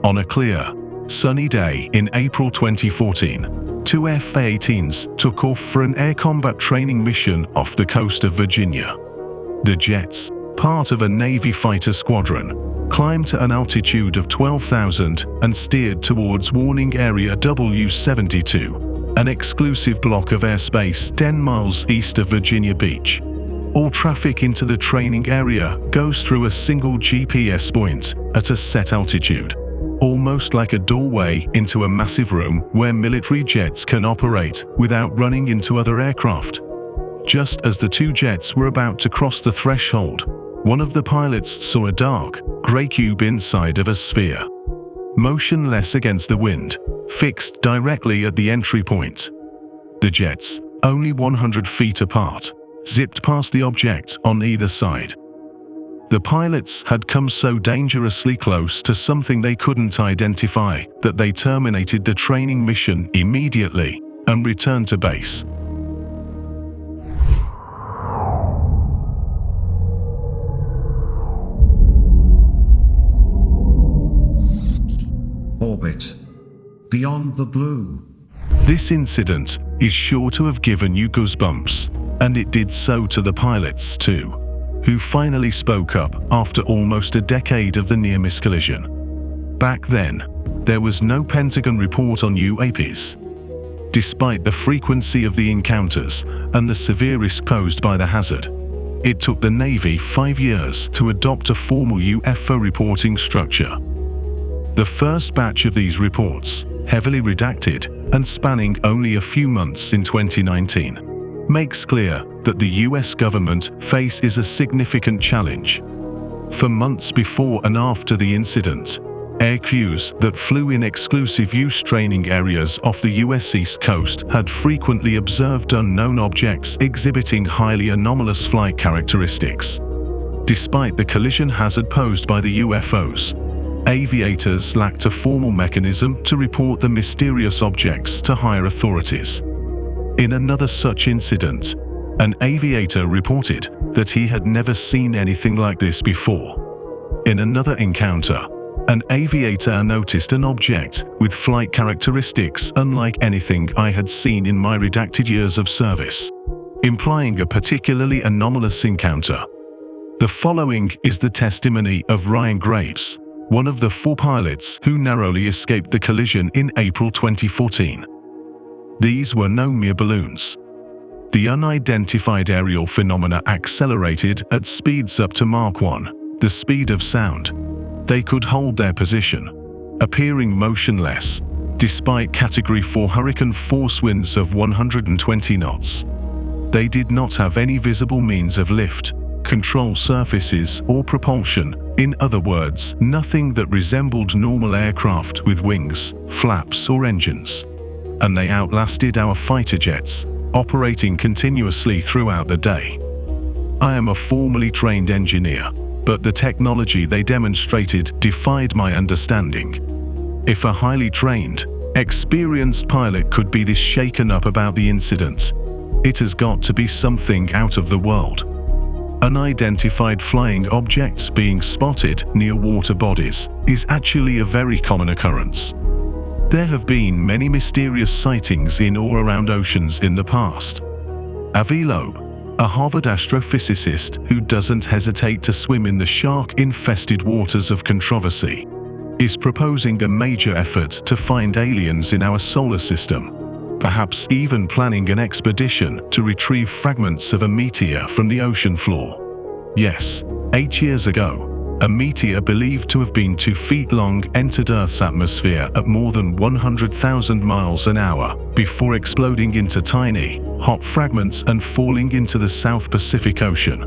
On a clear, sunny day in April 2014, two F-18s took off for an air combat training mission off the coast of Virginia. The jets, part of a Navy fighter squadron, climbed to an altitude of 12,000 and steered towards Warning Area W72, an exclusive block of airspace 10 miles east of Virginia Beach. All traffic into the training area goes through a single GPS point at a set altitude, almost like a doorway into a massive room where military jets can operate without running into other aircraft. Just as the two jets were about to cross the threshold, one of the pilots saw a dark, grey cube inside of a sphere, motionless against the wind, fixed directly at the entry point. The jets, only 100 feet apart, zipped past the object on either side. The pilots had come so dangerously close to something they couldn't identify that they terminated the training mission immediately and returned to base. Orbit. Beyond the blue. This incident is sure to have given you goosebumps, and it did so to the pilots too, who finally spoke up after almost a decade of the near-miss collision. Back then, there was no Pentagon report on UAPs. Despite the frequency of the encounters and the severe risk posed by the hazard, it took the Navy 5 years to adopt a formal UFO reporting structure. The first batch of these reports, heavily redacted and spanning only a few months in 2019, makes clear that the US government faces a significant challenge. For months before and after the incident, air crews that flew in exclusive use training areas off the US East Coast had frequently observed unknown objects exhibiting highly anomalous flight characteristics. Despite the collision hazard posed by the UFOs, aviators lacked a formal mechanism to report the mysterious objects to higher authorities. In another such incident, an aviator reported that he had never seen anything like this before. In another encounter, an aviator noticed an object with flight characteristics unlike anything I had seen in my redacted years of service, implying a particularly anomalous encounter. The following is the testimony of Ryan Graves, one of the 4 pilots who narrowly escaped the collision in April 2014. These were no mere balloons. The unidentified aerial phenomena accelerated at speeds up to Mach 1, the speed of sound. They could hold their position, appearing motionless, despite Category 4 hurricane force winds of 120 knots. They did not have any visible means of lift, control surfaces, or propulsion. In other words, nothing that resembled normal aircraft with wings, flaps, or engines. And they outlasted our fighter jets, operating continuously throughout the day. I am a formally trained engineer, but the technology they demonstrated defied my understanding. If a highly trained, experienced pilot could be this shaken up about the incident, it has got to be something out of the world. Unidentified flying objects being spotted near water bodies is actually a very common occurrence. There have been many mysterious sightings in or around oceans in the past. Avi Loeb, a Harvard astrophysicist who doesn't hesitate to swim in the shark-infested waters of controversy, is proposing a major effort to find aliens in our solar system, perhaps even planning an expedition to retrieve fragments of a meteor from the ocean floor. Yes, 8 years ago, a meteor believed to have been 2 feet long entered Earth's atmosphere at more than 100,000 miles an hour before exploding into tiny, hot fragments and falling into the South Pacific Ocean.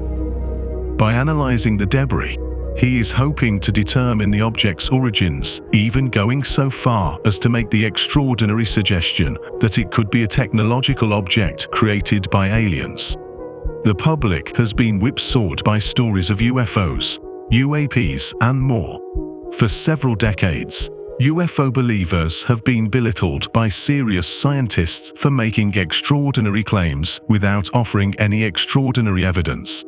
By analyzing the debris, he is hoping to determine the object's origins, even going so far as to make the extraordinary suggestion that it could be a technological object created by aliens. The public has been whipsawed by stories of UFOs, UAPs, and more. For several decades, UFO believers have been belittled by serious scientists for making extraordinary claims without offering any extraordinary evidence.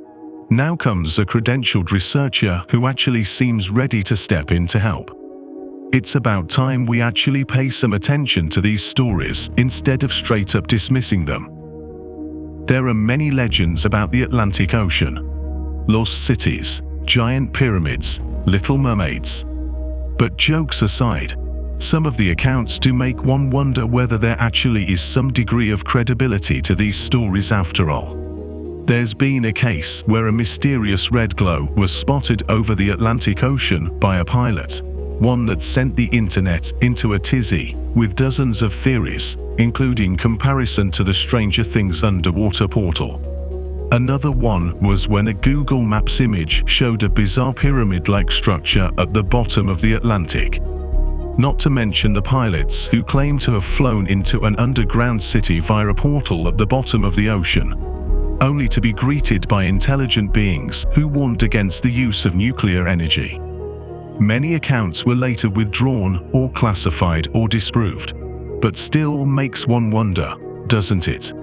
Now comes a credentialed researcher who actually seems ready to step in to help. It's about time we actually pay some attention to these stories instead of straight up dismissing them. There are many legends about the Atlantic Ocean. Lost cities, giant pyramids, little mermaids. But jokes aside, some of the accounts do make one wonder whether there actually is some degree of credibility to these stories after all. There's been a case where a mysterious red glow was spotted over the Atlantic Ocean by a pilot, one that sent the internet into a tizzy with dozens of theories, including comparison to the Stranger Things underwater portal. Another one was when a Google Maps image showed a bizarre pyramid-like structure at the bottom of the Atlantic. Not to mention the pilots who claim to have flown into an underground city via a portal at the bottom of the ocean, only to be greeted by intelligent beings who warned against the use of nuclear energy. Many accounts were later withdrawn or classified or disproved, but still makes one wonder, doesn't it?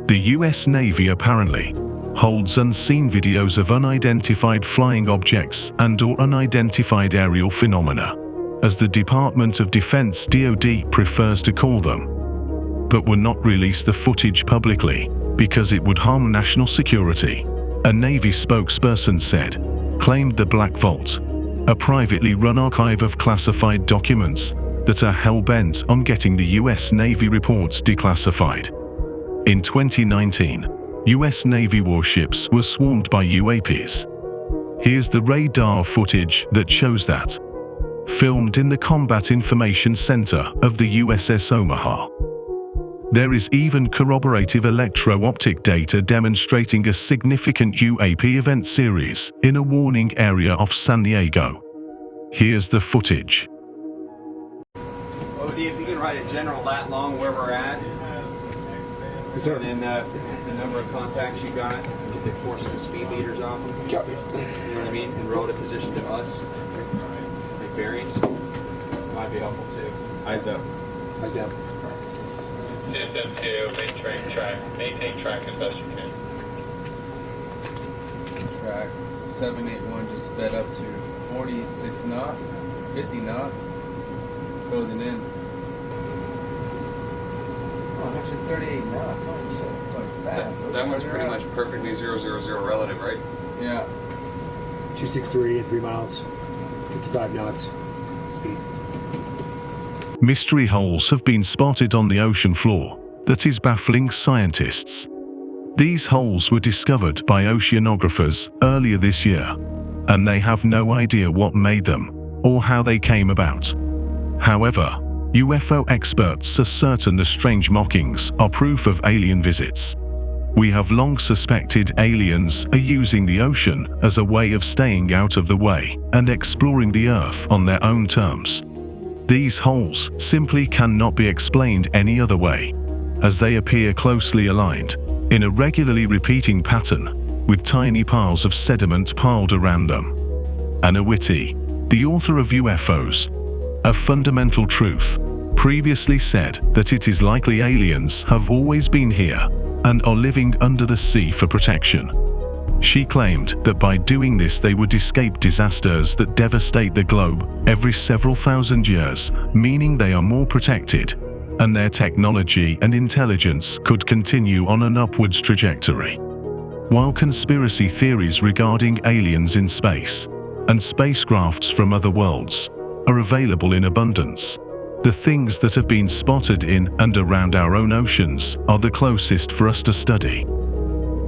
The US Navy apparently holds unseen videos of unidentified flying objects and/or unidentified aerial phenomena, as the Department of Defense (DoD) prefers to call them, but will not release the footage publicly because it would harm national security, a Navy spokesperson said, claimed the Black Vault, a privately run archive of classified documents that are hell-bent on getting the US Navy reports declassified. In 2019, US Navy warships were swarmed by UAPs. Here's the radar footage that shows that. Filmed in the Combat Information Center of the USS Omaha. There is even corroborative electro-optic data demonstrating a significant UAP event series in a warning area off San Diego. Here's the footage. OD, if you can write a general lat long where we're at, and then the number of contacts you got, get the course and speed meters off them. You know what I mean? And roll to position to us. Like bearings. Might be helpful too. Eyes up. Eyes down. System 2, maintain track as best you can. Track 781 just sped up to 46 knots, 50 knots, closing in. Oh, actually 38 knots, holy shit, going fast. That one's pretty much perfectly 000 relative, right? Yeah. 263 at 3 miles, 55 knots speed. Mystery holes have been spotted on the ocean floor that is baffling scientists. These holes were discovered by oceanographers earlier this year, and they have no idea what made them or how they came about. However, UFO experts are certain the strange markings are proof of alien visits. We have long suspected aliens are using the ocean as a way of staying out of the way and exploring the Earth on their own terms. These holes simply cannot be explained any other way, as they appear closely aligned, in a regularly repeating pattern, with tiny piles of sediment piled around them. Anna Whitty, the author of UFOs, A Fundamental Truth, previously said that it is likely aliens have always been here and are living under the sea for protection. She claimed that by doing this they would escape disasters that devastate the globe every several thousand years, meaning they are more protected, and their technology and intelligence could continue on an upwards trajectory. While conspiracy theories regarding aliens in space and spacecrafts from other worlds are available in abundance, the things that have been spotted in and around our own oceans are the closest for us to study.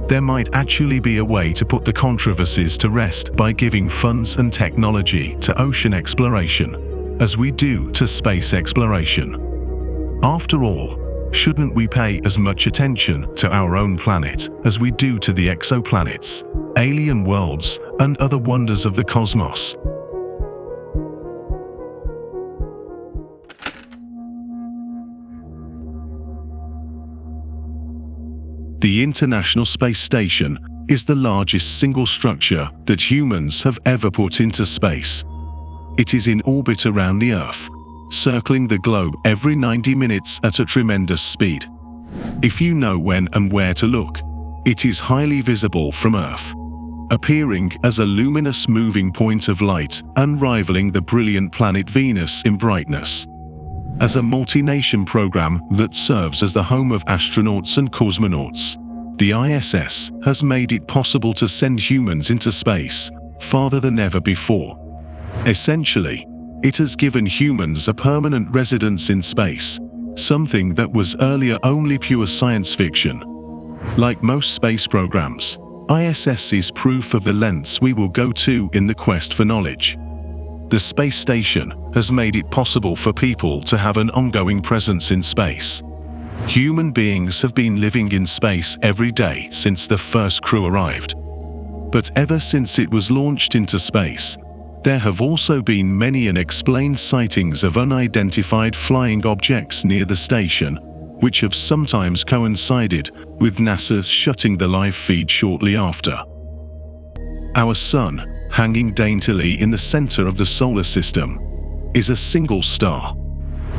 There might actually be a way to put the controversies to rest by giving funds and technology to ocean exploration, as we do to space exploration. After all, shouldn't we pay as much attention to our own planet as we do to the exoplanets, alien worlds, and other wonders of the cosmos? The International Space Station is the largest single structure that humans have ever put into space. It is in orbit around the Earth, circling the globe every 90 minutes at a tremendous speed. If you know when and where to look, it is highly visible from Earth. appearing as a luminous moving point of light and rivaling the brilliant planet Venus in brightness. As a multi-nation program that serves as the home of astronauts and cosmonauts, the ISS has made it possible to send humans into space farther than ever before. Essentially, it has given humans a permanent residence in space, something that was earlier only pure science fiction. Like most space programs, ISS is proof of the lengths we will go to in the quest for knowledge. The space station has made it possible for people to have an ongoing presence in space. Human beings have been living in space every day since the first crew arrived. But ever since it was launched into space, there have also been many unexplained sightings of unidentified flying objects near the station, which have sometimes coincided with NASA shutting the live feed shortly after. Our Sun, hanging daintily in the center of the solar system, is a single star.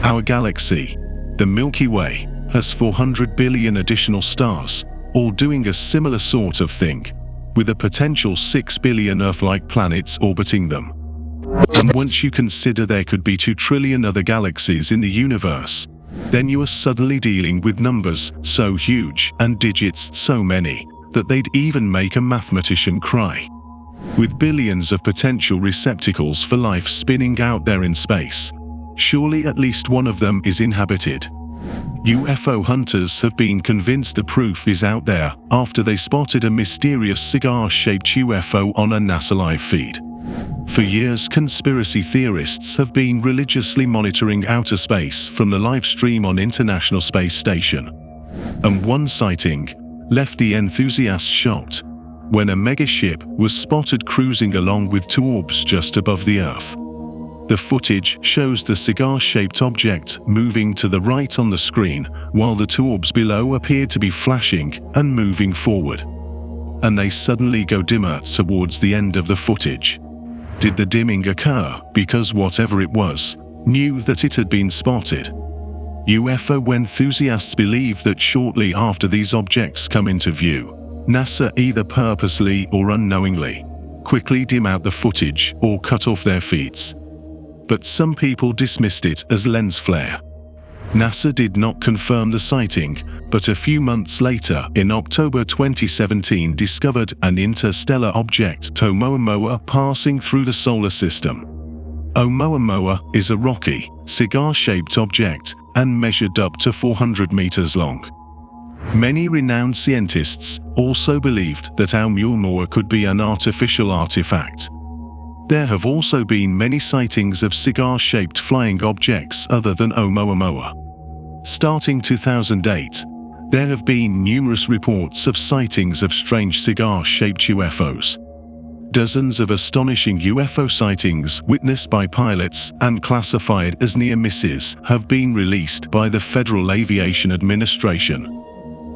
Our galaxy, the Milky Way, has 400 billion additional stars, all doing a similar sort of thing, with a potential 6 billion Earth-like planets orbiting them. And once you consider there could be 2 trillion other galaxies in the universe, then you are suddenly dealing with numbers so huge and digits so many that they'd even make a mathematician cry. With billions of potential receptacles for life spinning out there in space, surely at least one of them is inhabited. UFO hunters have been convinced the proof is out there after they spotted a mysterious cigar-shaped UFO on a NASA live feed. For years, conspiracy theorists have been religiously monitoring outer space from the live stream on International Space Station. And one sighting left the enthusiasts shocked when a megaship was spotted cruising along with 2 orbs just above the Earth. The footage shows the cigar-shaped object moving to the right on the screen, while the 2 orbs below appear to be flashing and moving forward. And they suddenly go dimmer towards the end of the footage. Did the dimming occur because whatever it was knew that it had been spotted? UFO enthusiasts believe that shortly after these objects come into view, NASA either purposely or unknowingly quickly dim out the footage or cut off their feeds. But some people dismissed it as lens flare. NASA did not confirm the sighting, but a few months later, in October 2017, discovered an interstellar object, Oumuamua, passing through the solar system. Oumuamua is a rocky, cigar-shaped object and measured up to 400 meters long. Many renowned scientists also believed that Oumuamua could be an artificial artifact. There have also been many sightings of cigar-shaped flying objects other than Oumuamua. Starting 2008, there have been numerous reports of sightings of strange cigar-shaped UFOs. Dozens of astonishing UFO sightings witnessed by pilots and classified as near misses have been released by the Federal Aviation Administration.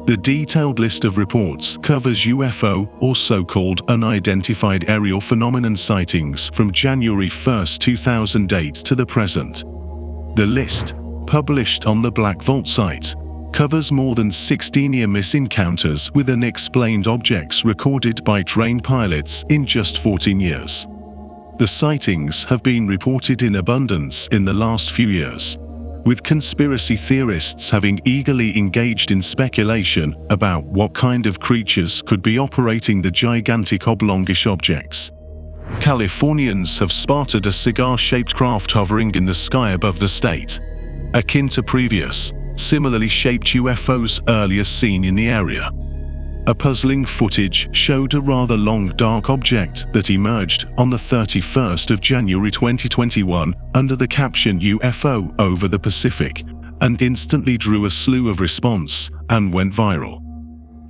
The detailed list of reports covers UFO or so-called unidentified aerial phenomenon sightings from January 1, 2008 to the present. The list, published on the Black Vault site, covers more than 60 near-miss encounters with unexplained objects recorded by trained pilots in just 14 years. The sightings have been reported in abundance in the last few years, with conspiracy theorists having eagerly engaged in speculation about what kind of creatures could be operating the gigantic oblongish objects. Californians have spotted a cigar-shaped craft hovering in the sky above the state, akin to previous, similarly shaped UFOs earlier seen in the area. A puzzling footage showed a rather long dark object that emerged on the 31st of January 2021 under the caption UFO over the Pacific, and instantly drew a slew of response and went viral.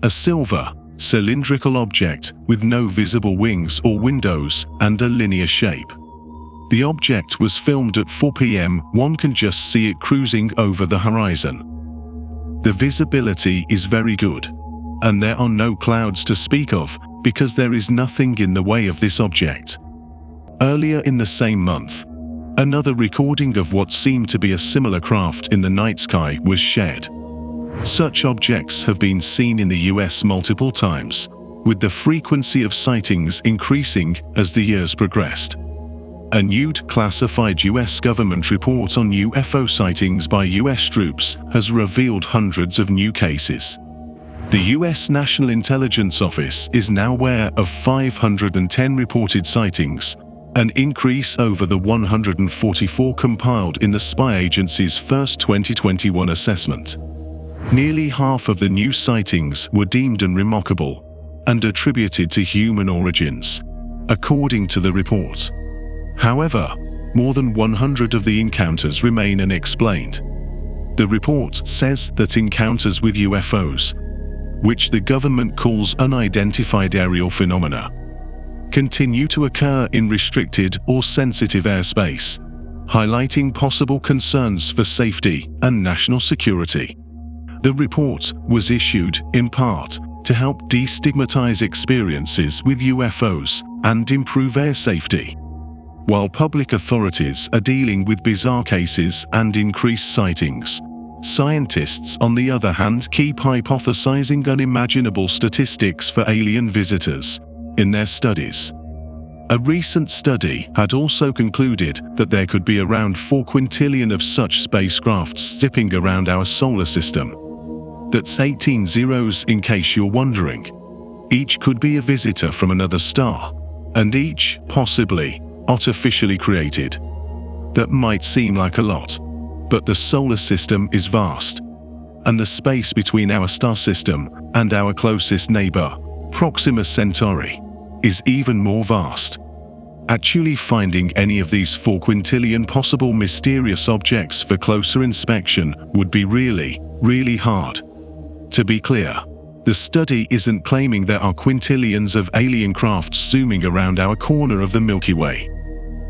A silver, cylindrical object with no visible wings or windows and a linear shape. The object was filmed at 4 p.m. One can just see it cruising over the horizon. The visibility is very good, and there are no clouds to speak of because there is nothing in the way of this object. Earlier in the same month, another recording of what seemed to be a similar craft in the night sky was shared. Such objects have been seen in the US multiple times, with the frequency of sightings increasing as the years progressed. A new classified US government report on UFO sightings by US troops has revealed hundreds of new cases. The US National Intelligence Office is now aware of 510 reported sightings, an increase over the 144 compiled in the spy agency's first 2021 assessment. Nearly half of the new sightings were deemed unremarkable and attributed to human origins, according to the report. However, more than 100 of the encounters remain unexplained. The report says that encounters with UFOs, which the government calls unidentified aerial phenomena, continue to occur in restricted or sensitive airspace, highlighting possible concerns for safety and national security. The report was issued, in part, to help destigmatize experiences with UFOs and improve air safety. While public authorities are dealing with bizarre cases and increased sightings, scientists, on the other hand, keep hypothesizing unimaginable statistics for alien visitors in their studies. A recent study had also concluded that there could be around 4 quintillion of such spacecraft zipping around our solar system. That's 18 zeros in case you're wondering. Each could be a visitor from another star, and each, possibly, artificially created. That might seem like a lot, but the solar system is vast, and the space between our star system and our closest neighbor, Proxima Centauri, is even more vast. Actually finding any of these 4 quintillion possible mysterious objects for closer inspection would be really hard. To be clear, the study isn't claiming there are quintillions of alien crafts zooming around our corner of the Milky Way.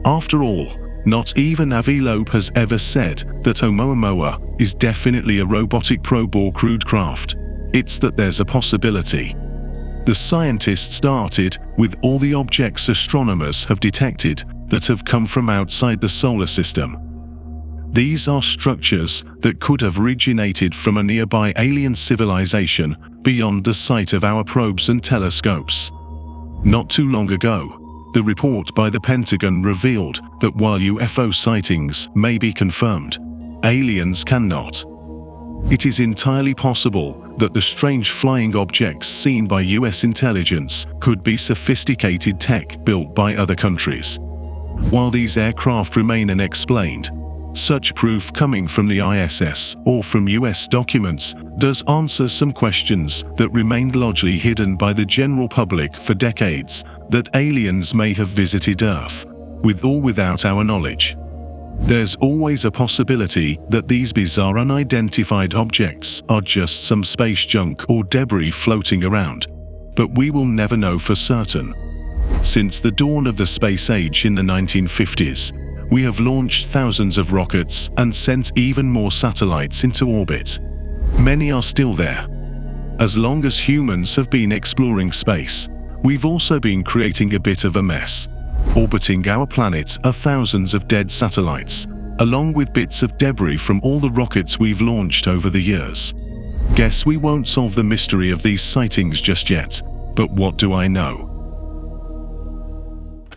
After all, not even Avi Loeb has ever said that Oumuamua is definitely a robotic probe or crewed craft. It's that there's a possibility. The scientists started with all the objects astronomers have detected that have come from outside the solar system. These are structures that could have originated from a nearby alien civilization beyond the sight of our probes and telescopes. Not too long ago, the report by the Pentagon revealed that while UFO sightings may be confirmed, aliens cannot. It is entirely possible that the strange flying objects seen by US intelligence could be sophisticated tech built by other countries. While these aircraft remain unexplained, such proof coming from the ISS or from US documents does answer some questions that remained largely hidden by the general public for decades, that aliens may have visited Earth, with or without our knowledge. There's always a possibility that these bizarre unidentified objects are just some space junk or debris floating around, but we will never know for certain. Since the dawn of the space age in the 1950s, we have launched thousands of rockets and sent even more satellites into orbit. Many are still there. As long as humans have been exploring space, we've also been creating a bit of a mess. Orbiting our planet are thousands of dead satellites, along with bits of debris from all the rockets we've launched over the years. Guess we won't solve the mystery of these sightings just yet, but what do I know?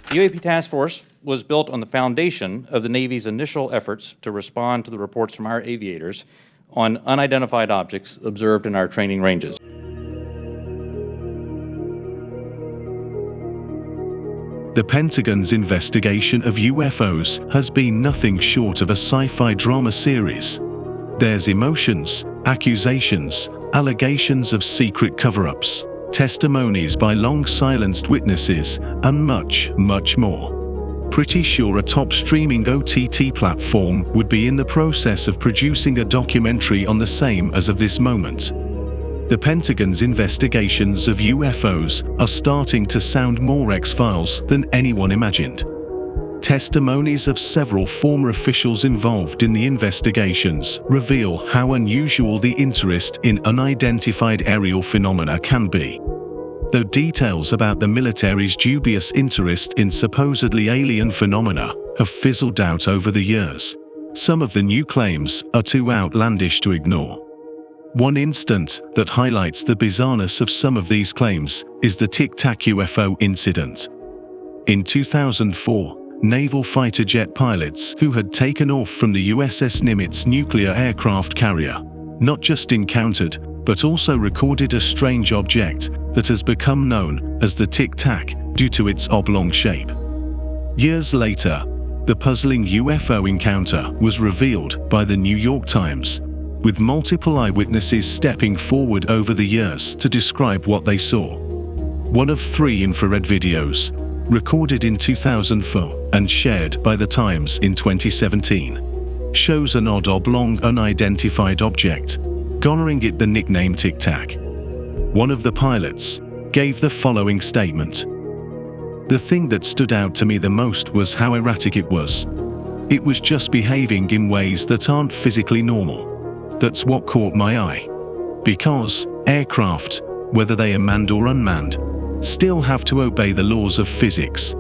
The UAP Task Force was built on the foundation of the Navy's initial efforts to respond to the reports from our aviators on unidentified objects observed in our training ranges. The Pentagon's investigation of UFOs has been nothing short of a sci-fi drama series. There's emotions, accusations, allegations of secret cover-ups, testimonies by long-silenced witnesses, and much more. Pretty sure a top streaming OTT platform would be in the process of producing a documentary on the same as of this moment. The Pentagon's investigations of UFOs are starting to sound more X-Files than anyone imagined. Testimonies of several former officials involved in the investigations reveal how unusual the interest in unidentified aerial phenomena can be. Though details about the military's dubious interest in supposedly alien phenomena have fizzled out over the years, some of the new claims are too outlandish to ignore. One incident that highlights the bizarreness of some of these claims is the Tic Tac UFO incident. In 2004, naval fighter jet pilots who had taken off from the USS Nimitz nuclear aircraft carrier not just encountered, but also recorded a strange object that has become known as the Tic Tac due to its oblong shape. Years later, the puzzling UFO encounter was revealed by the New York Times, with multiple eyewitnesses stepping forward over the years to describe what they saw. One of 3 infrared videos, recorded in 2004 and shared by the Times in 2017, shows an odd oblong unidentified object, garnering it the nickname Tic Tac. One of the pilots gave the following statement. "The thing that stood out to me the most was how erratic it was. It was just behaving in ways that aren't physically normal. That's what caught my eye. Because aircraft, whether they are manned or unmanned, still have to obey the laws of physics.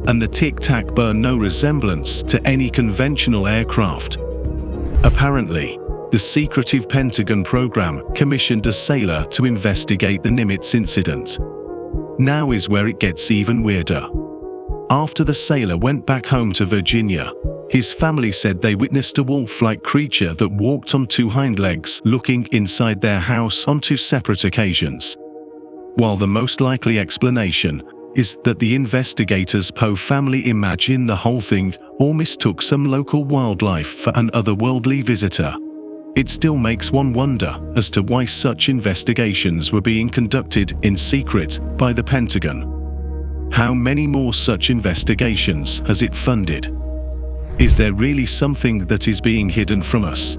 And the Tic Tac bore no resemblance to any conventional aircraft." Apparently, the secretive Pentagon program commissioned a sailor to investigate the Nimitz incident. Now is where it gets even weirder. After the sailor went back home to Virginia, his family said they witnessed a wolf-like creature that walked on 2 hind legs looking inside their house on 2 separate occasions. While the most likely explanation is that the investigators' Poe family imagined the whole thing or mistook some local wildlife for an otherworldly visitor, it still makes one wonder as to why such investigations were being conducted in secret by the Pentagon. How many more such investigations has it funded? Is there really something that is being hidden from us?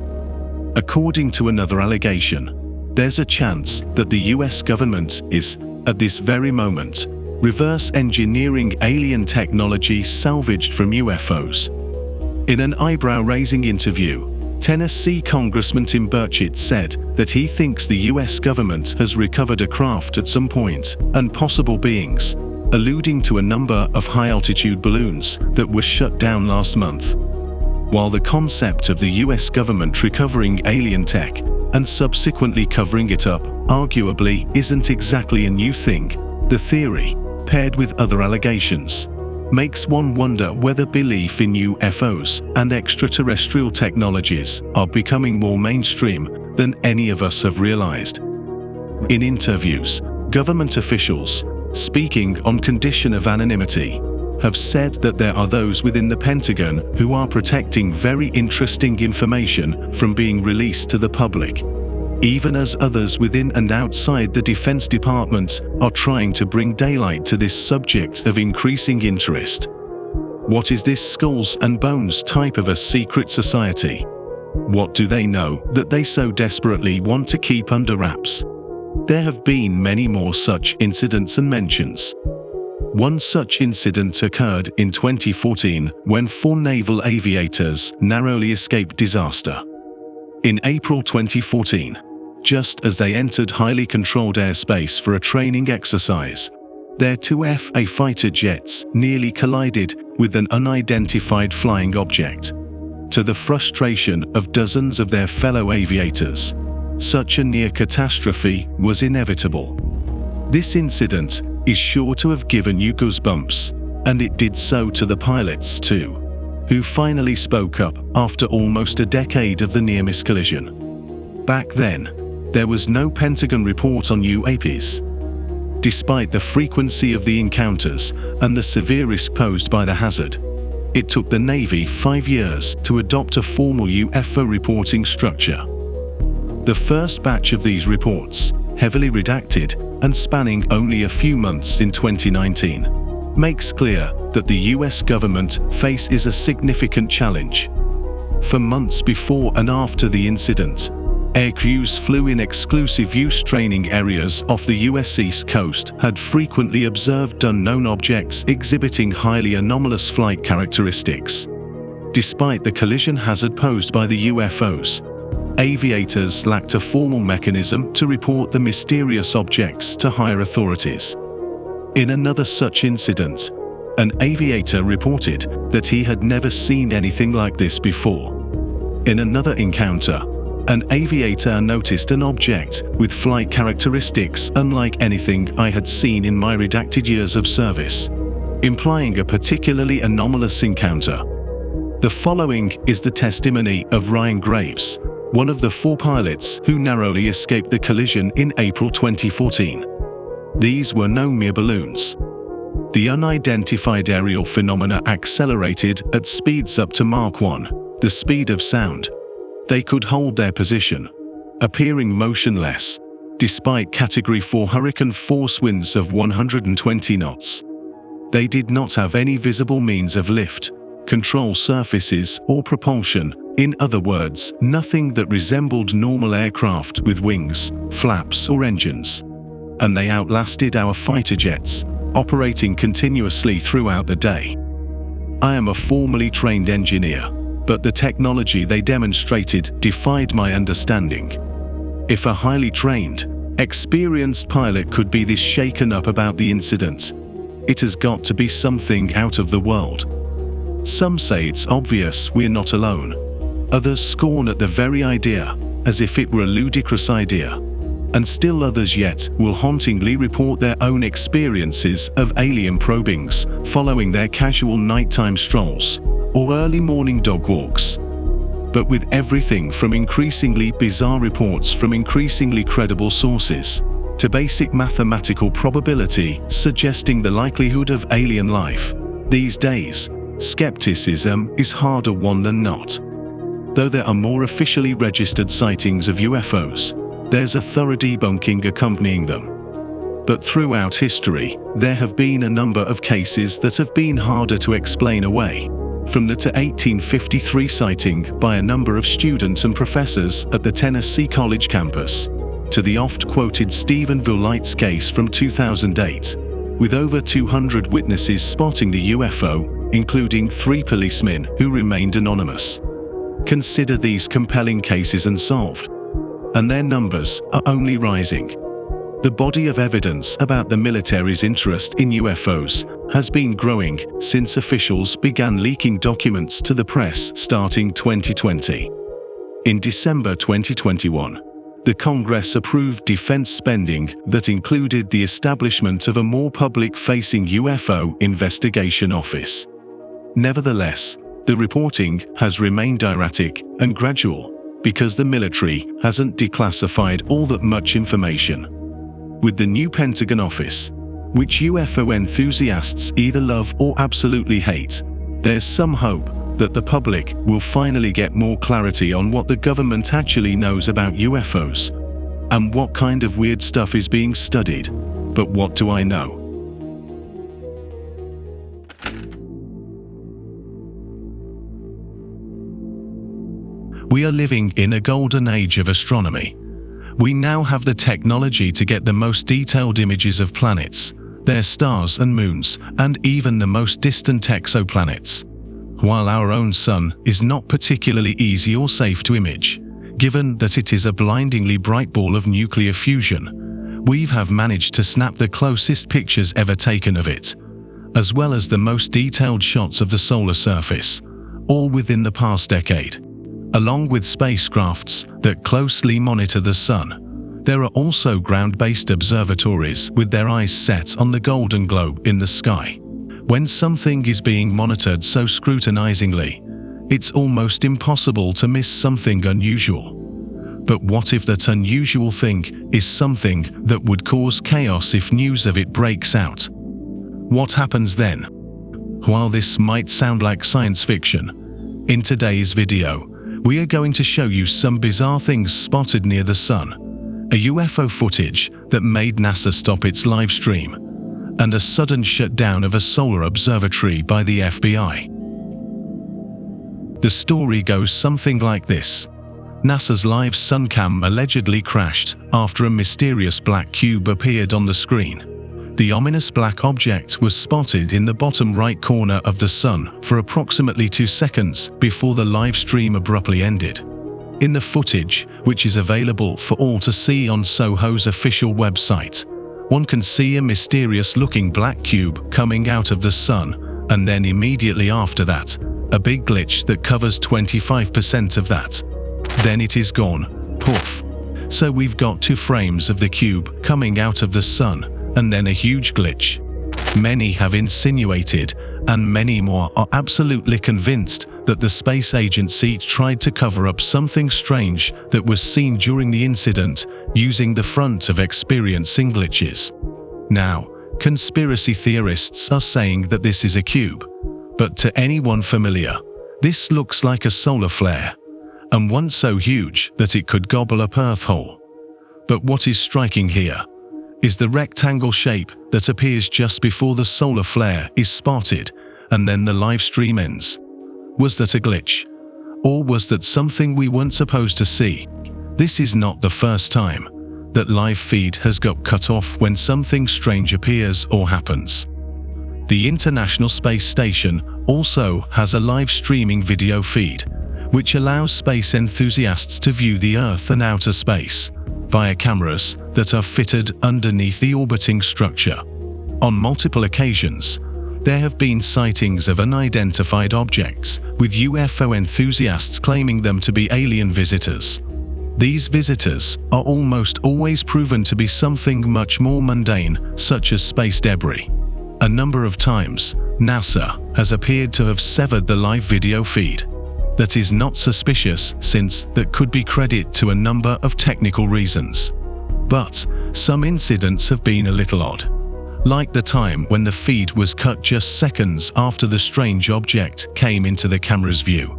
According to another allegation, there's a chance that the US government is, at this very moment, reverse engineering alien technology salvaged from UFOs. In an eyebrow-raising interview, Tennessee Congressman Tim Burchett said that he thinks the US government has recovered a craft at some point, and possible beings, alluding to a number of high-altitude balloons that were shut down last month. While the concept of the US government recovering alien tech and subsequently covering it up arguably isn't exactly a new thing, the theory, paired with other allegations, makes one wonder whether belief in UFOs and extraterrestrial technologies are becoming more mainstream than any of us have realized. In interviews, government officials, speaking on condition of anonymity, have said that there are those within the Pentagon who are protecting very interesting information from being released to the public, even as others within and outside the Defense Department are trying to bring daylight to this subject of increasing interest. What is this skulls and bones type of a secret society? What do they know that they so desperately want to keep under wraps? There have been many more such incidents and mentions. One such incident occurred in 2014 when 4 naval aviators narrowly escaped disaster. In April 2014, just as they entered highly controlled airspace for a training exercise, their 2 FA fighter jets nearly collided with an unidentified flying object. To the frustration of dozens of their fellow aviators, such a near catastrophe was inevitable. This incident is sure to have given you goosebumps, and it did so to the pilots too, who finally spoke up after almost a decade of the near-miss collision. Back then, there was no Pentagon report on UAPs. Despite the frequency of the encounters and the severe risk posed by the hazard, it took the Navy 5 years to adopt a formal UFO reporting structure. The first batch of these reports, heavily redacted and spanning only a few months in 2019, makes clear that the US government faces a significant challenge. For months before and after the incident, aircrews flew in exclusive use training areas off the US East Coast had frequently observed unknown objects exhibiting highly anomalous flight characteristics. Despite the collision hazard posed by the UFOs, aviators lacked a formal mechanism to report the mysterious objects to higher authorities. In another such incident, an aviator reported that he had never seen anything like this before. In another encounter, an aviator noticed an object with flight characteristics unlike anything I had seen in my redacted years of service, implying a particularly anomalous encounter. The following is the testimony of Ryan Graves, one of the 4 pilots who narrowly escaped the collision in April 2014. These were no mere balloons. The unidentified aerial phenomena accelerated at speeds up to Mach 1, the speed of sound. They could hold their position, appearing motionless, despite Category 4 hurricane force winds of 120 knots. They did not have any visible means of lift, control surfaces, or propulsion. In other words, nothing that resembled normal aircraft with wings, flaps, or engines. And they outlasted our fighter jets, operating continuously throughout the day. I am a formally trained engineer, but the technology they demonstrated defied my understanding. If a highly trained, experienced pilot could be this shaken up about the incident, it has got to be something out of the world. Some say it's obvious we're not alone. Others scorn at the very idea, as if it were a ludicrous idea. And still others yet will hauntingly report their own experiences of alien probings following their casual nighttime strolls or early morning dog walks. But with everything from increasingly bizarre reports from increasingly credible sources to basic mathematical probability suggesting the likelihood of alien life, these days, skepticism is harder won than not. Though there are more officially registered sightings of UFOs, there's a thorough debunking accompanying them. But throughout history, there have been a number of cases that have been harder to explain away, from the 1853 sighting by a number of students and professors at the Tennessee College campus, to the oft-quoted Stephenville Lights case from 2008, with over 200 witnesses spotting the UFO, including 3 policemen who remained anonymous. Consider these compelling cases unsolved, and their numbers are only rising. The body of evidence about the military's interest in UFOs has been growing since officials began leaking documents to the press starting 2020. In December 2021, the Congress approved defense spending that included the establishment of a more public-facing UFO investigation office. Nevertheless, the reporting has remained erratic and gradual because the military hasn't declassified all that much information. With the new Pentagon office, which UFO enthusiasts either love or absolutely hate, there's some hope that the public will finally get more clarity on what the government actually knows about UFOs and what kind of weird stuff is being studied. But what do I know? We are living in a golden age of astronomy. We now have the technology to get the most detailed images of planets, their stars and moons, and even the most distant exoplanets. While our own sun is not particularly easy or safe to image, given that it is a blindingly bright ball of nuclear fusion, we have managed to snap the closest pictures ever taken of it, as well as the most detailed shots of the solar surface, all within the past decade. Along with spacecrafts that closely monitor the sun, there are also ground-based observatories with their eyes set on the golden globe in the sky. When something is being monitored so scrutinizingly, it's almost impossible to miss something unusual. But what if that unusual thing is something that would cause chaos if news of it breaks out? What happens then? While this might sound like science fiction, in today's video, we are going to show you some bizarre things spotted near the sun, a UFO footage that made NASA stop its live stream, and a sudden shutdown of a solar observatory by the FBI. The story goes something like this. NASA's live sun cam allegedly crashed after a mysterious black cube appeared on the screen. The ominous black object was spotted in the bottom right corner of the sun for approximately 2 seconds before the live stream abruptly ended. In the footage, which is available for all to see on Soho's official website, one can see a mysterious-looking black cube coming out of the sun, and then immediately after that, a big glitch that covers 25% of that. Then it is gone, poof. So we've got two frames of the cube coming out of the sun, and then a huge glitch. Many have insinuated, and many more are absolutely convinced, that the space agency tried to cover up something strange that was seen during the incident, using the front of experiencing glitches. Now, conspiracy theorists are saying that this is a cube, but to anyone familiar, this looks like a solar flare, and one so huge that it could gobble up Earth whole. But what is striking here is the rectangle shape that appears just before the solar flare is spotted, and then the live stream ends. Was that a glitch? Or was that something we weren't supposed to see? This is not the first time that live feed has got cut off when something strange appears or happens. The International Space Station also has a live streaming video feed, which allows space enthusiasts to view the Earth and outer space via cameras that are fitted underneath the orbiting structure. On multiple occasions, there have been sightings of unidentified objects, with UFO enthusiasts claiming them to be alien visitors. These visitors are almost always proven to be something much more mundane, such as space debris. A number of times, NASA has appeared to have severed the live video feed. That is not suspicious, since that could be credit to a number of technical reasons. But some incidents have been a little odd. Like the time when the feed was cut just seconds after the strange object came into the camera's view.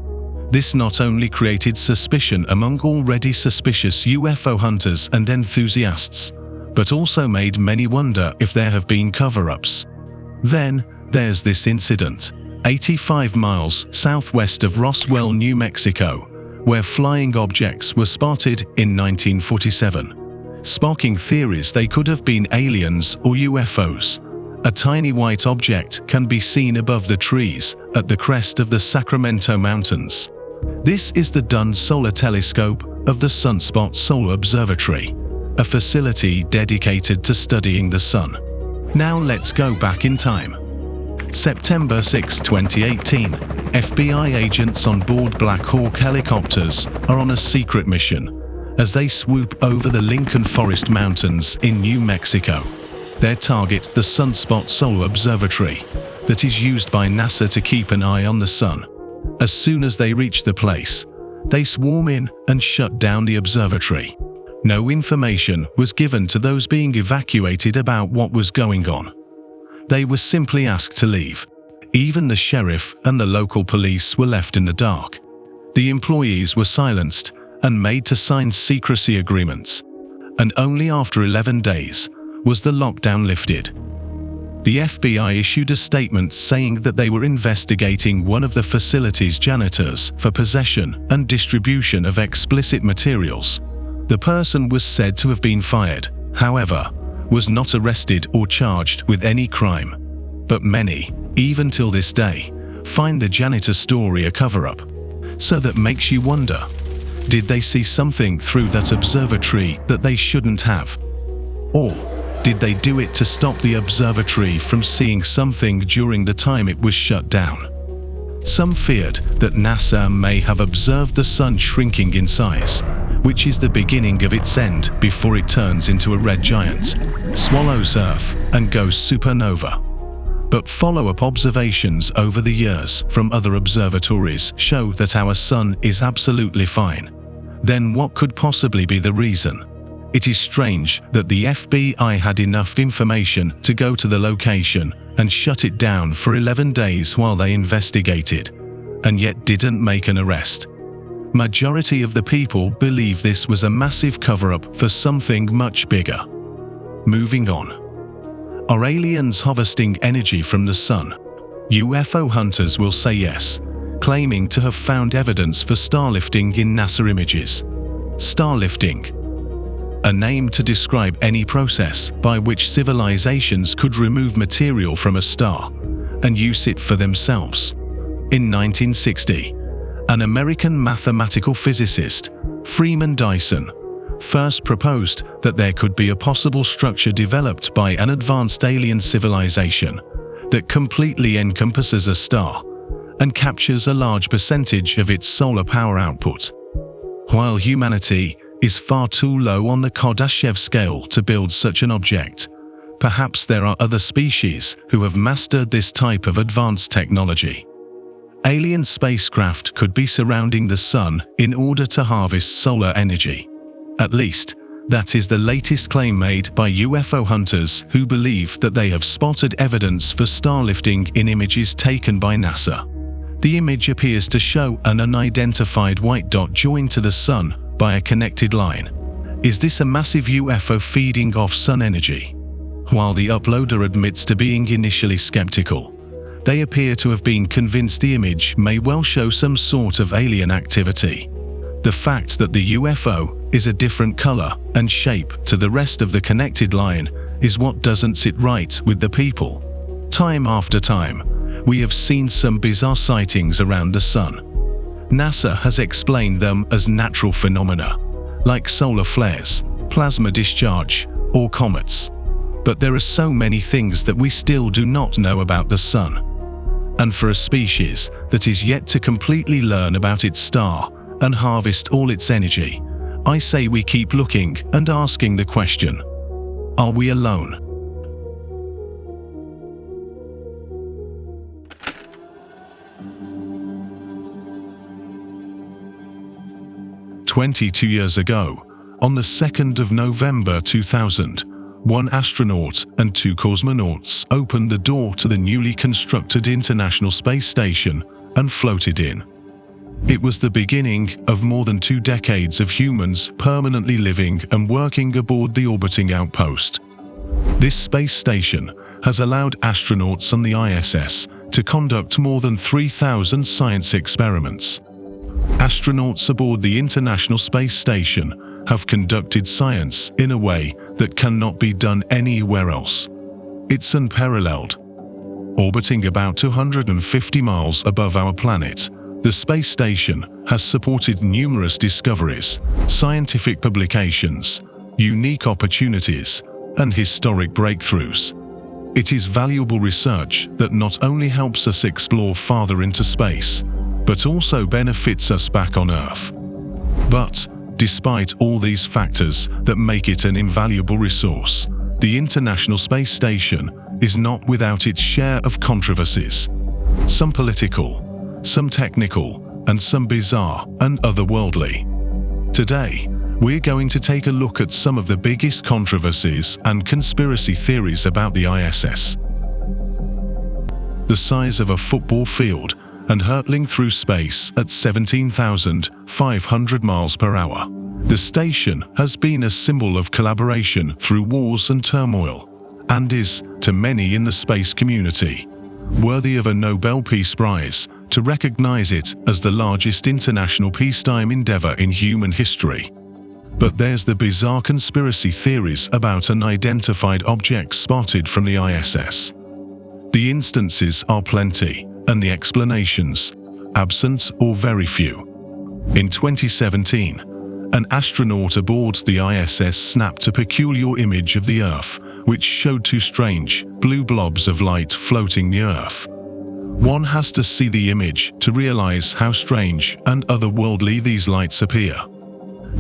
This not only created suspicion among already suspicious UFO hunters and enthusiasts, but also made many wonder if there have been cover-ups. Then, there's this incident, 85 miles southwest of Roswell, New Mexico, where flying objects were spotted in 1947. Sparking theories they could have been aliens or UFOs. A tiny white object can be seen above the trees at the crest of the Sacramento Mountains. This is the Dunn Solar Telescope of the Sunspot Solar Observatory, a facility dedicated to studying the sun. Now let's go back in time. September 6, 2018, FBI agents on board Black Hawk helicopters are on a secret mission as they swoop over the Lincoln Forest Mountains in New Mexico. Their target, the Sunspot Solar Observatory, that is used by NASA to keep an eye on the sun. As soon as they reach the place, they swarm in and shut down the observatory. No information was given to those being evacuated about what was going on. They were simply asked to leave. Even the sheriff and the local police were left in the dark. The employees were silenced and made to sign secrecy agreements, and only after 11 days was the lockdown lifted. The FBI issued a statement saying that they were investigating one of the facility's janitors for possession and distribution of explicit materials. The person was said to have been fired, however, was not arrested or charged with any crime. But many, even till this day, find the janitor story a cover-up. So that makes you wonder, did they see something through that observatory that they shouldn't have? Or did they do it to stop the observatory from seeing something during the time it was shut down? Some feared that NASA may have observed the sun shrinking in size, which is the beginning of its end before it turns into a red giant, swallows Earth, and goes supernova. But follow-up observations over the years from other observatories show that our sun is absolutely fine. Then what could possibly be the reason? It is strange that the FBI had enough information to go to the location and shut it down for 11 days while they investigated, and yet didn't make an arrest. Majority of the people believe this was a massive cover-up for something much bigger. Moving on. Are aliens harvesting energy from the sun? UFO hunters will say yes, claiming to have found evidence for starlifting in NASA images. Starlifting, a name to describe any process by which civilizations could remove material from a star and use it for themselves. In 1960, an American mathematical physicist, Freeman Dyson, first proposed that there could be a possible structure developed by an advanced alien civilization that completely encompasses a star and captures a large percentage of its solar power output. While humanity is far too low on the Kardashev scale to build such an object. Perhaps there are other species who have mastered this type of advanced technology. Alien spacecraft could be surrounding the Sun in order to harvest solar energy. At least, that is the latest claim made by UFO hunters who believe that they have spotted evidence for starlifting in images taken by NASA. The image appears to show an unidentified white dot joined to the Sun by a connected line. Is this a massive UFO feeding off Sun energy? While the uploader admits to being initially skeptical, they appear to have been convinced the image may well show some sort of alien activity. The fact that the UFO is a different color and shape to the rest of the connected line is what doesn't sit right with the people. Time after time, we have seen some bizarre sightings around the Sun. NASA has explained them as natural phenomena, like solar flares, plasma discharge, or comets. But there are so many things that we still do not know about the Sun. And for a species that is yet to completely learn about its star and harvest all its energy, I say we keep looking and asking the question, are we alone? "22 years ago, on the 2nd of November 2000, one astronaut and two cosmonauts opened the door to the newly constructed International Space Station and floated in. It was the beginning of more than 2 decades of humans permanently living and working aboard the orbiting outpost. This space station has allowed astronauts on the ISS to conduct more than 3,000 science experiments. Astronauts aboard the International Space Station have conducted science in a way that cannot be done anywhere else. It's unparalleled. Orbiting about 250 miles above our planet, the space station has supported numerous discoveries, scientific publications, unique opportunities, and historic breakthroughs. It is valuable research that not only helps us explore farther into space, but also benefits us back on Earth. But, despite all these factors that make it an invaluable resource, the International Space Station is not without its share of controversies. Some political, some technical, and some bizarre and otherworldly. Today, we're going to take a look at some of the biggest controversies and conspiracy theories about the ISS. The size of a football field and hurtling through space at 17,500 miles per hour. The station has been a symbol of collaboration through wars and turmoil, and is, to many in the space community, worthy of a Nobel Peace Prize to recognize it as the largest international peacetime endeavor in human history. But there's the bizarre conspiracy theories about unidentified objects spotted from the ISS. The instances are plenty, and the explanations, absent or very few. In 2017, an astronaut aboard the ISS snapped a peculiar image of the Earth, which showed 2 strange, blue blobs of light floating near Earth. One has to see the image to realize how strange and otherworldly these lights appear.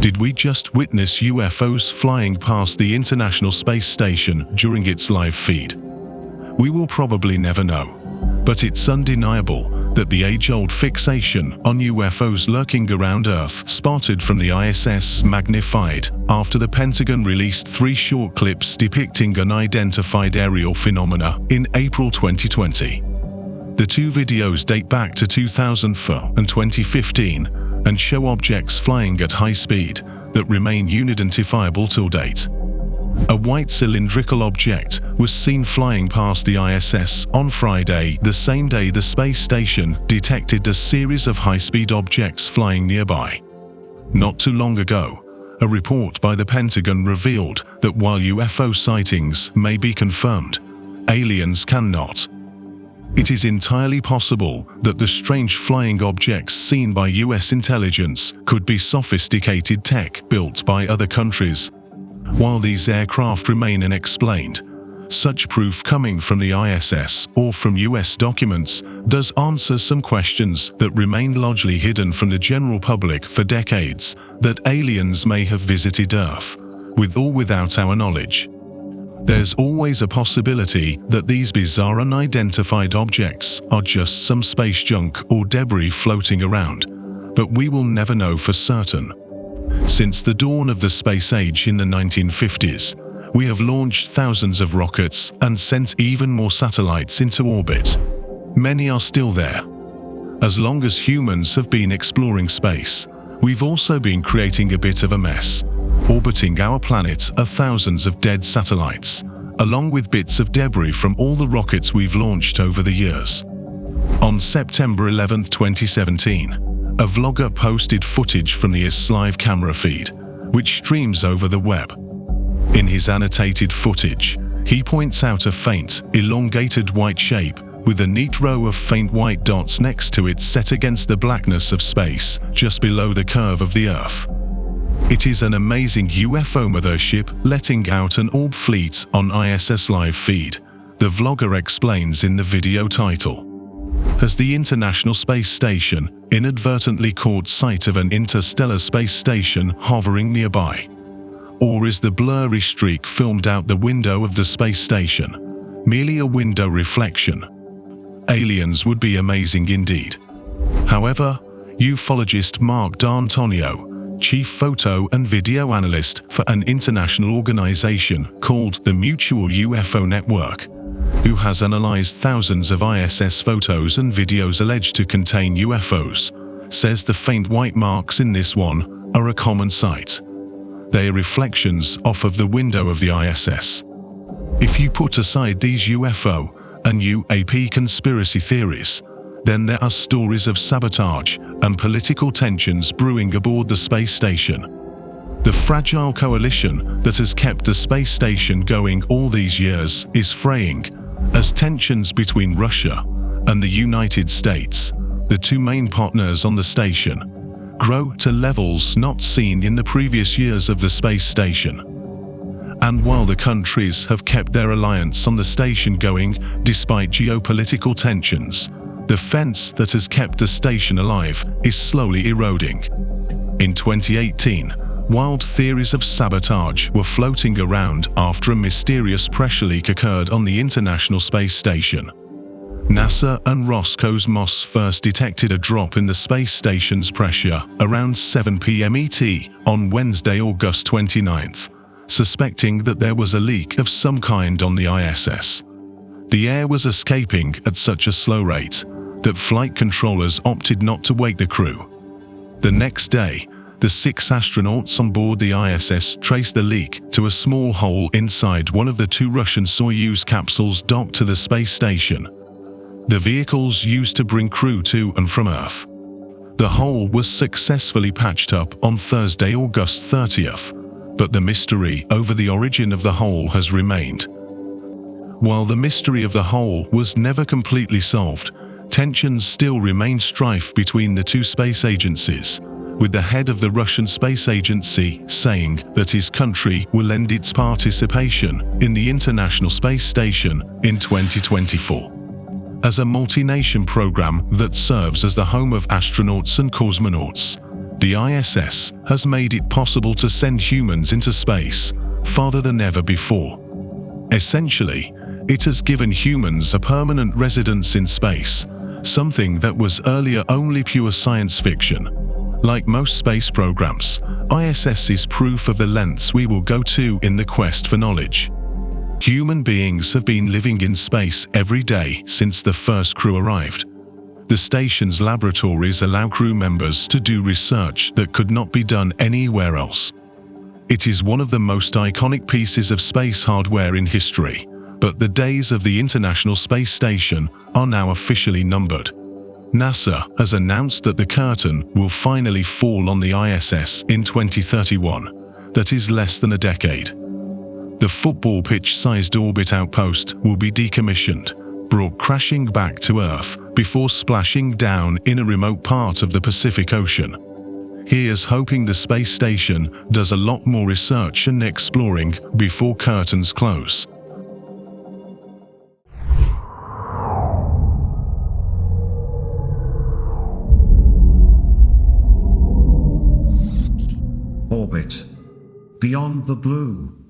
Did we just witness UFOs flying past the International Space Station during its live feed? We will probably never know. But it's undeniable that the age-old fixation on UFOs lurking around Earth spotted from the ISS magnified after the Pentagon released 3 short clips depicting unidentified aerial phenomena in April 2020. The 2 videos date back to 2004 and 2015 and show objects flying at high speed that remain unidentifiable till date. A white cylindrical object was seen flying past the ISS on Friday, the same day the space station detected a series of high-speed objects flying nearby. Not too long ago, a report by the Pentagon revealed that while UFO sightings may be confirmed, aliens cannot. It is entirely possible that the strange flying objects seen by US intelligence could be sophisticated tech built by other countries. While these aircraft remain unexplained, such proof coming from the ISS or from US documents does answer some questions that remained largely hidden from the general public for decades, that aliens may have visited Earth, with or without our knowledge. There's always a possibility that these bizarre unidentified objects are just some space junk or debris floating around, but we will never know for certain. Since the dawn of the space age in the 1950s, we have launched thousands of rockets and sent even more satellites into orbit. Many are still there. As long as humans have been exploring space, we've also been creating a bit of a mess. Orbiting our planet are thousands of dead satellites, along with bits of debris from all the rockets we've launched over the years. On September 11, 2017, a vlogger posted footage from the ISS live camera feed, which streams over the web. In his annotated footage, he points out a faint, elongated white shape with a neat row of faint white dots next to it set against the blackness of space just below the curve of the Earth. It is an amazing UFO mothership letting out an orb fleet on ISS live feed, the vlogger explains in the video title. Has the International Space Station inadvertently caught sight of an interstellar space station hovering nearby? Or is the blurry streak filmed out the window of the space station merely a window reflection? Aliens would be amazing indeed. However, ufologist Mark D'Antonio, chief photo and video analyst for an international organization called the Mutual UFO Network, who has analyzed thousands of ISS photos and videos alleged to contain UFOs, says the faint white marks in this one are a common sight. They are reflections off of the window of the ISS. If you put aside these UFO and UAP conspiracy theories, then there are stories of sabotage and political tensions brewing aboard the space station. The fragile coalition that has kept the space station going all these years is fraying, as tensions between Russia and the United States, the two main partners on the station, grow to levels not seen in the previous years of the space station. And while the countries have kept their alliance on the station going despite geopolitical tensions, the fence that has kept the station alive is slowly eroding. In 2018, wild theories of sabotage were floating around after a mysterious pressure leak occurred on the International Space Station. NASA and Roscosmos first detected a drop in the space station's pressure around 7 p.m. ET on Wednesday, August 29th, suspecting that there was a leak of some kind on the ISS. The air was escaping at such a slow rate that flight controllers opted not to wake the crew. The next day, the 6 astronauts on board the ISS traced the leak to a small hole inside one of the 2 Russian Soyuz capsules docked to the space station, the vehicles used to bring crew to and from Earth. The hole was successfully patched up on Thursday, August 30th, but the mystery over the origin of the hole has remained. While the mystery of the hole was never completely solved, tensions still remain strife between the 2 space agencies, with the head of the Russian Space Agency saying that his country will end its participation in the International Space Station in 2024. As a multi-nation program that serves as the home of astronauts and cosmonauts, the ISS has made it possible to send humans into space farther than ever before. Essentially, it has given humans a permanent residence in space, something that was earlier only pure science fiction. Like most space programs, ISS is proof of the lengths we will go to in the quest for knowledge. Human beings have been living in space every day since the first crew arrived. The station's laboratories allow crew members to do research that could not be done anywhere else. It is one of the most iconic pieces of space hardware in history, but the days of the International Space Station are now officially numbered. NASA has announced that the curtain will finally fall on the ISS in 2031. That is less than a decade. The football pitch-sized orbit outpost will be decommissioned, brought crashing back to Earth before splashing down in a remote part of the Pacific Ocean. Here's hoping the space station does a lot more research and exploring before curtains close. orbit. Beyond the blue.